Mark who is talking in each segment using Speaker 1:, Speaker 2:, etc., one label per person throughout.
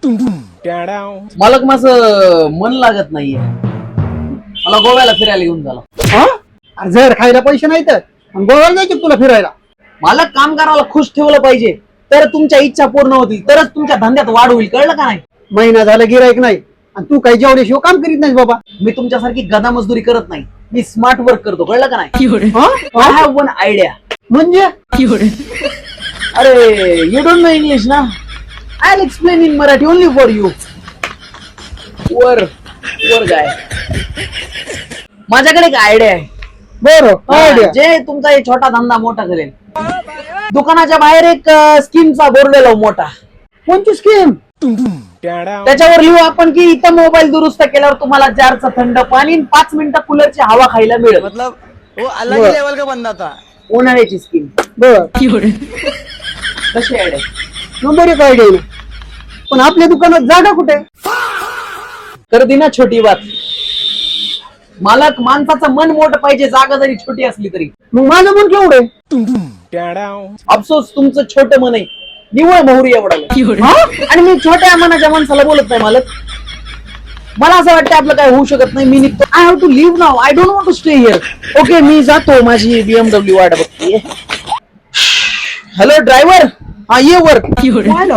Speaker 1: मालक माझं मन लागत नाहीये, मला गोव्याला फिरायला घेऊन झाला.
Speaker 2: जर खायला पैसे नाही तर गोव्याला जायचे तुला फिरायला.
Speaker 1: मालक कामगाराला खुश ठेवलं पाहिजे, तर तुमच्या इच्छा पूर्ण होतील, तरच तुमच्या धंद्यात वाढ होईल, कळलं का नाही?
Speaker 2: महिना झाला गिरायक नाही आणि तू काही जेवढ्याशिवाय काम करीत नाही बाबा.
Speaker 1: मी तुमच्यासारखी गदा मजदुरी करत नाही, मी स्मार्ट वर्क करतो, कळलं का नाही? I have one idea.
Speaker 2: म्हणजे
Speaker 1: अरे यू डोंट नो इंग्लिश ना, I will explain in Marathi only for you. वर वर गाय, माझ्याकडे एक आयडिया आहे.
Speaker 2: बरं आयडिया.
Speaker 1: जे तुमचा एक छोटा धंदा मोठा करेल. दुकानाच्या बाहेर एक स्कीमचा बोर्ड लावू मोठा.
Speaker 2: कोणती स्कीम?
Speaker 1: त्याच्यावर लिहू आपण की इथं मोबाईल दुरुस्त केल्यावर तुम्हाला जारचं थंड पाणी 5 मिनिटं कूलरची हवा खायला मिळेल.
Speaker 3: मतलब वो अलग ही लेवल का बंदा था.
Speaker 1: उन्हाळ्याची स्कीम.
Speaker 2: बर
Speaker 1: कशी आयडिया?
Speaker 2: नंबर एक आयडिया. पण आपल्या दुकानात जागा कुठे?
Speaker 1: कर दी ना छोटी बात. मालक माणसाचं मन मोठं पाहिजे, जागा जरी छोटी असली तरी.
Speaker 2: मग माझं मन केवढे?
Speaker 1: अफसोस तुमचं छोटं मन आहे, निव्वळ मोहरी एवढा. आणि मी छोट्या मनाच्या माणसाला बोलत नाही मालक. मला असं वाटतं आपलं काय होऊ शकत नाही, मी निघतो. I have to leave now, I don't want to stay here. Okay मी जातो, माझी BMW वाट बघते. हॅलो ड्रायव्हर, हा ये वर.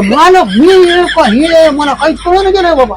Speaker 2: मालक मी मला काहीच कळून गेलं बाबा.